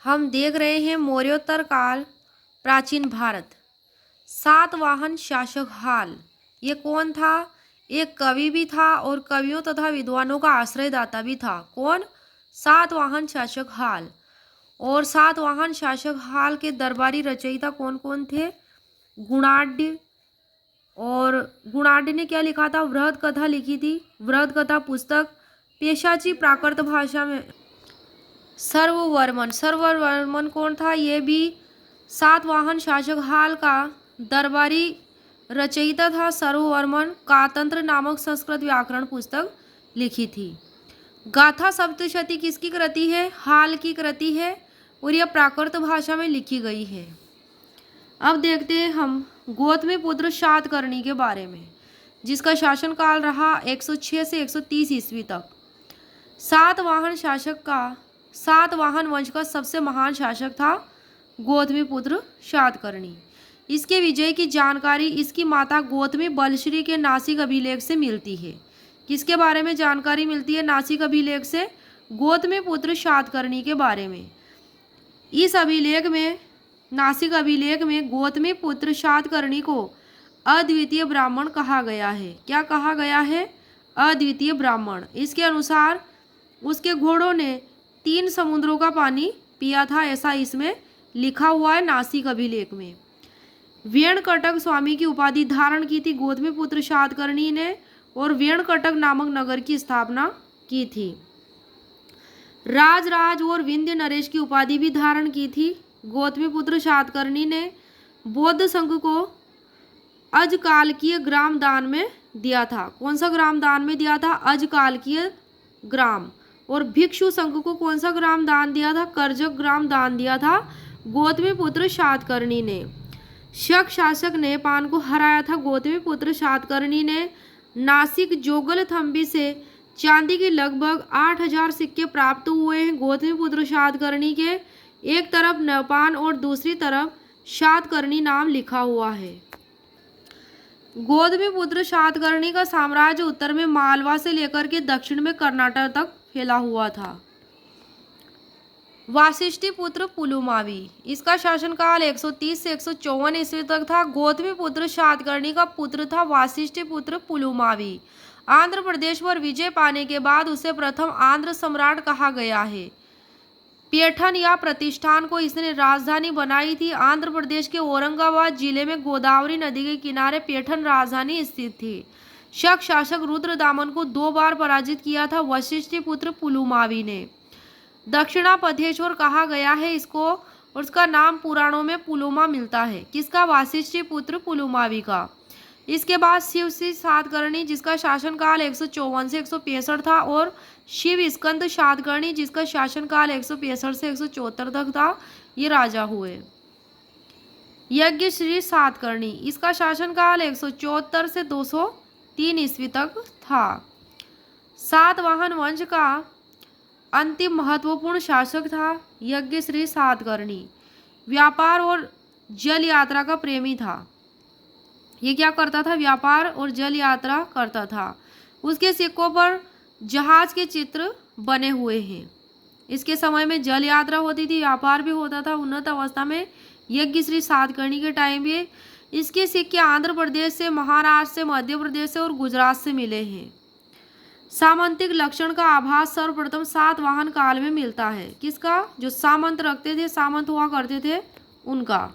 हम देख रहे हैं मौर्योत्तर काल प्राचीन भारत। सातवाहन शासक हाल ये कौन था? एक कवि भी था और कवियों तथा विद्वानों का आश्रयदाता भी था। कौन? सातवाहन शासक हाल। और सातवाहन शासक हाल के दरबारी रचयिता कौन कौन थे? गुणाढ्य। और गुणाढ्य ने क्या लिखा था? वृहद कथा लिखी थी, वृहद कथा पुस्तक। पेशाची प्राकृत भाषा में सर्ववर्मन। सर्ववर्मन कौन था? ये भी सातवाहन शासक हाल का दरबारी रचयिता था। सर्ववर्मन कातंत्र नामक संस्कृत व्याकरण पुस्तक लिखी थी। गाथा सप्तशती किसकी कृति है? हाल की कृति है और यह प्राकृत भाषा में लिखी गई है। अब देखते हैं हम गौतमीपुत्र सातकर्णी के बारे में, जिसका शासनकाल रहा 106 से 130 ईस्वी तक। सातवाहन वंश का सबसे महान शासक था गौतमीपुत्र सातकर्णी। इसके विजय की जानकारी इसकी माता गौतमी बलश्री के नासिक अभिलेख से मिलती है। किसके बारे में जानकारी मिलती है नासिक अभिलेख से? गौतमीपुत्र सातकर्णी के बारे में। इस अभिलेख में, नासिक अभिलेख में गौतमीपुत्र सातकर्णी को अद्वितीय ब्राह्मण कहा गया है। क्या कहा गया है? अद्वितीय ब्राह्मण। इसके अनुसार उसके घोड़ों ने 3 समुद्रों का पानी पिया था, ऐसा इसमें लिखा हुआ है नासिक अभिलेख में। वेणकटक स्वामी की उपाधि धारण की थी गौतमीपुत्र सातकर्णी ने और वेणकटक नामक नगर की स्थापना की थी। राजराज और विंध्य नरेश की उपाधि भी धारण की थी गौतमीपुत्र सातकर्णी ने। बौद्ध संघ को अजकालकीय ग्राम दान में दिया था। कौन सा ग्राम दान में दिया था? अजकालकीय ग्राम। और भिक्षु संघ को कौन सा ग्राम दान दिया था? करजक ग्राम दान दिया था गौतमीपुत्र सातकर्णी ने। शक शासक नेपान को हराया था गौतमीपुत्र सातकर्णी ने। नासिक जोगलथम्बी से चांदी की लगभग 8000 सिक्के प्राप्त हुए हैं गौतमीपुत्र सातकर्णी के। एक तरफ नेपान और दूसरी तरफ सातकर्णी नाम लिखा हुआ है। गौतमीपुत्र सातकर्णी का साम्राज्य उत्तर में मालवा से लेकर के दक्षिण में कर्नाटक तक फैला हुआ था। वासिष्ठीपुत्र पुलुमावी, इसका शासनकाल 130 से 154 ईस्वी तक था। गौतमीपुत्र सातकर्णी का पुत्र था वासिष्ठीपुत्र पुलुमावी। आंध्र प्रदेश पर विजय पाने के बाद उसे प्रथम आंध्र सम्राट कहा गया है। पेठन या प्रतिष्ठान को इसने राजधानी बनाई थी। आंध्र प्रदेश के औरंगाबाद जिले में गोदावरी नदी के किनारे पेठन राजधानी स्थित थी। शक शासक रुद्रदामन को 2 बार पराजित किया था वशिष्ठीपुत्र पुलुमावी ने। दक्षिणापथेश्वर कहा गया है इसको और उसका नाम पुराणों में पुलुमा मिलता है। किसका? वासिष्ठीपुत्र पुलुमावी का। इसके बाद शिवसी सातकर्णी, जिसका शासनकाल 154 से 165 था, और शिव स्कंद सातकर्णी, जिसका शासनकाल 165 से 174 तक था। ये राजा हुए। यज्ञ श्री सातकर्णी, इसका शासनकाल 174 से 203 ईस्वी तक था। सातवाहन वंश का अंतिम महत्वपूर्ण शासक था यज्ञ श्री सातकर्णी। व्यापार और जल यात्रा का प्रेमी था। ये क्या करता था? व्यापार और जल यात्रा करता था। उसके सिक्कों पर जहाज के चित्र बने हुए हैं। इसके समय में जल यात्रा होती थी, व्यापार भी होता था उन्नत अवस्था में। यज्ञ श्री सातकर्णी के टाइम में इसके सिक्के आंध्र प्रदेश से, महाराष्ट्र से, मध्य प्रदेश से और गुजरात से मिले हैं। सामंतिक लक्षण का आभास सर्वप्रथम सातवाहन काल में मिलता है। किसका? जो सामंत रखते थे, सामंत हुआ करते थे, उनका।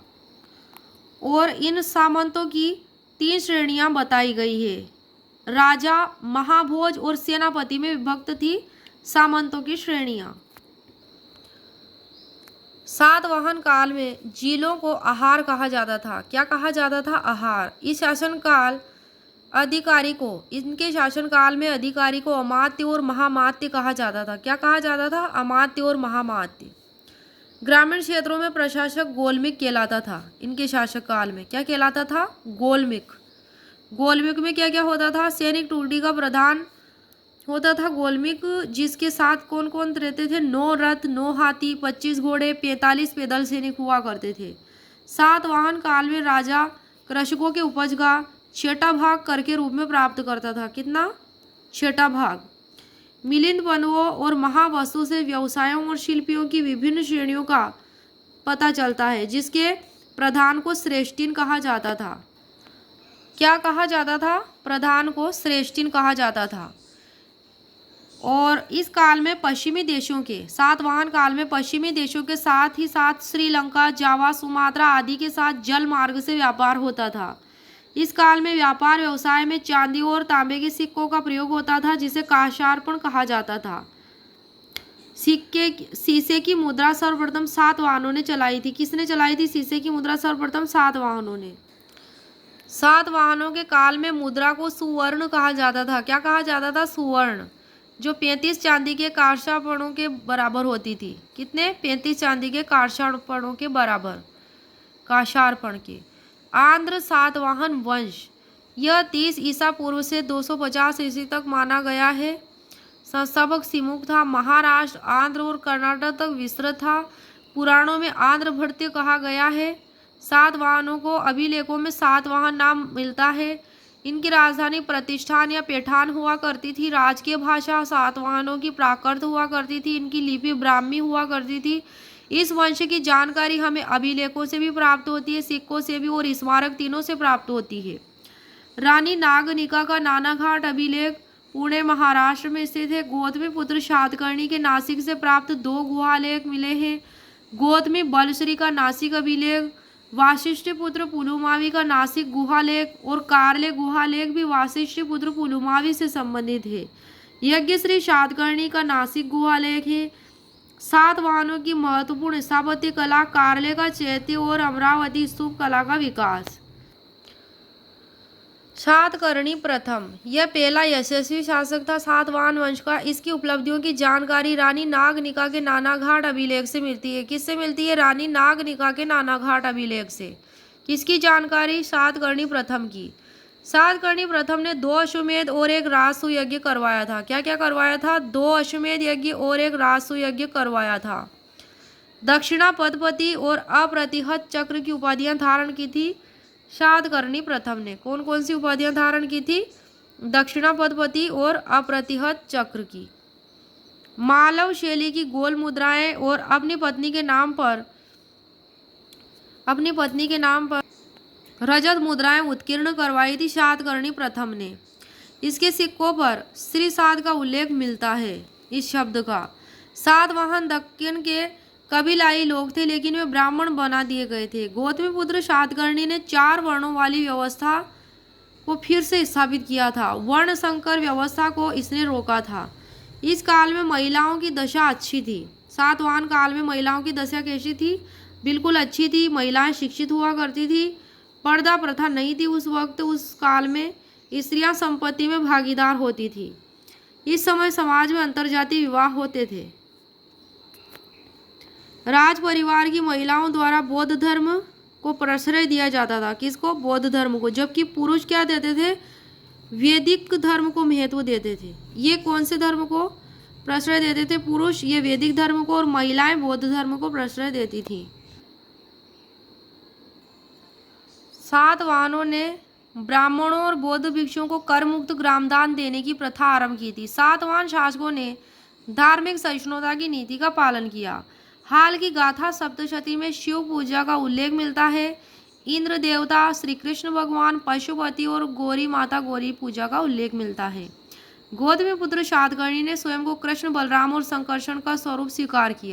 और इन सामंतों की 3 श्रेणियां बताई गई है। राजा, महाभोज और सेनापति में विभक्त थी सामंतों की श्रेणियां। सातवाहन काल में जिलों को आहार कहा जाता था। क्या कहा जाता था? आहार। इस शासनकाल अधिकारी को, इनके शासनकाल में अधिकारी को अमात्य और महामात्य कहा जाता था। क्या कहा जाता था? अमात्य और महामात्य। ग्रामीण क्षेत्रों में प्रशासक गोलमिक कहलाता था इनके शासक काल में। क्या कहलाता था? गोलमिक। गोलमिक में क्या क्या होता था? सैनिक टुकड़ी का प्रधान होता था गोलमिक, जिसके साथ कौन कौन रहते थे? 9 रथ, 9 हाथी, 25 घोड़े, 45 पैदल सैनिक हुआ करते थे। सातवाहन काल में राजा कृषकों के उपज का 6वां भाग कर के रूप में प्राप्त करता था। कितना? 6वां भाग। मिलिंद पन्नुओं और महावस्तु से व्यवसायों और शिल्पियों की विभिन्न श्रेणियों का पता चलता है, जिसके प्रधान को श्रेष्ठिन कहा जाता था। क्या कहा जाता था? प्रधान को श्रेष्ठिन कहा जाता था। और इस काल में पश्चिमी देशों के सातवाहन काल में पश्चिमी देशों के साथ ही साथ श्रीलंका, जावा, सुमात्रा आदि के साथ जल मार्ग से व्यापार होता था। इस काल में व्यापार व्यवसाय में चांदी और तांबे के सिक्कों का प्रयोग होता था, जिसे कांस्यार्पण कहा जाता था। शीशे की मुद्रा सर्वप्रथम सातवाहनों ने चलाई थी। किसने चलाई थी शीशे की मुद्रा? सर्वप्रथम सातवाहनों ने। सातवाहनों के काल में मुद्रा को सुवर्ण कहा जाता था। क्या कहा जाता था? सुवर्ण, जो 35 चांदी के कांस्यार्पणों के बराबर होती थी। कितने? 35 चांदी के कांस्यार्पणों के बराबर, कांस्यार्पण के। आंध्र सातवाहन वंश, यह 30 ईसा पूर्व से 250 ईस्वी तक माना गया है। संस्थापक सिमुक था। महाराष्ट्र, आंध्र और कर्नाटक तक विस्तृत था। पुराणों में आंध्र भृत्य कहा गया है। सातवाहनों को अभिलेखों में सातवाहन नाम मिलता है। इनकी राजधानी प्रतिष्ठान या पेठान हुआ करती थी। राजकीय भाषा सातवाहनों की प्राकृत हुआ करती थी। इनकी लिपि ब्राह्मी हुआ करती थी। इस वंश की जानकारी हमें अभिलेखों से भी प्राप्त होती है, सिक्कों से भी और स्मारक तीनों से प्राप्त होती है। रानी नागनिका का नानाघाट अभिलेख पुणे महाराष्ट्र में स्थित है। गौतमी पुत्र शातकर्णी के नासिक से प्राप्त 2 गुहालेख मिले हैं। गौतमी बलश्री का नासिक अभिलेख, वाशिष्ठ पुत्र पुलुमावी का नासिक गुहालेख और कार्ले गुहालेख भी वाशिष्ठ पुत्र पुलुमावी से संबंधित है। यज्ञश्री शातकर्णी का नासिक गुहालेख है। सातवाहनों की महत्वपूर्ण स्थापत्य कला, कार्ले का चैत्य और अमरावती स्तूप कला का विकास। सातकर्णी प्रथम, यह पहला यशस्वी शासक था सातवाहन वंश का। इसकी उपलब्धियों की जानकारी रानी नागनिका के नानाघाट अभिलेख से मिलती है। किससे मिलती है? रानी नागनिका के नानाघाट अभिलेख से। किसकी जानकारी? सातकर्णी प्रथम की। सातकर्णी प्रथम ने 2 अश्वमेध और 1 राजसूय यज्ञ करवाया था। क्या क्या करवाया था? 2 अश्वमेध यज्ञ और 1 राजसूय यज्ञ करवाया था। दक्षिणा पदपति और अप्रतिहत चक्र की उपाधियां धारण की थी सातकर्णी प्रथम ने। कौन कौन सी उपाधियां धारण की थी? दक्षिणा पदपति और अप्रतिहत चक्र की। मालव शैली की गोल मुद्राएं और अपनी पत्नी के नाम पर रजत मुद्राएं उत्कीर्ण करवाई थी सातकर्णी प्रथम ने। इसके सिक्कों पर श्री सात का उल्लेख मिलता है। इस शब्द का सातवाहन दक्कन के कबीलाई लोग थे, लेकिन वे ब्राह्मण बना दिए गए थे। गौतमी पुत्र शातकर्णी ने 4 वर्णों वाली व्यवस्था को फिर से स्थापित किया था। वर्ण संकर व्यवस्था को इसने रोका था। इस काल में महिलाओं की दशा अच्छी थी। सातवाहन काल में महिलाओं की दशा कैसी थी? बिल्कुल अच्छी थी। महिलाएं शिक्षित हुआ करती थी। पर्दा प्रथा नहीं थी उस वक्त। उस काल में स्त्रियां संपत्ति में भागीदार होती थी। इस समय समाज में अंतरजातीय विवाह होते थे। राज परिवार की महिलाओं द्वारा बौद्ध धर्म को प्रश्रय दिया जाता था। किसको? बौद्ध धर्म को। जबकि पुरुष क्या देते थे? वैदिक धर्म को महत्व देते थे। ये कौन से धर्म को प्रश्रय देते थे? पुरुष ये वैदिक धर्म को और महिलाएं बौद्ध धर्म को प्रश्रय देती थी। सातवाहनों ने ब्राह्मणों और बौद्ध भिक्षुओं को कर मुक्त ग्रामदान देने की प्रथा आरंभ की थी। सातवाहन शासकों ने धार्मिक सहिष्णुता की नीति का पालन किया। हाल की गाथा सप्तशती में शिव पूजा का उल्लेख मिलता है। इंद्र देवता, श्री कृष्ण भगवान, पशुपति और गौरी माता गौरी पूजा का उल्लेख मिलता है। गौतमी पुत्र शातकर्णी ने स्वयं को कृष्ण, बलराम और संकर्षण का स्वरूप स्वीकार किया।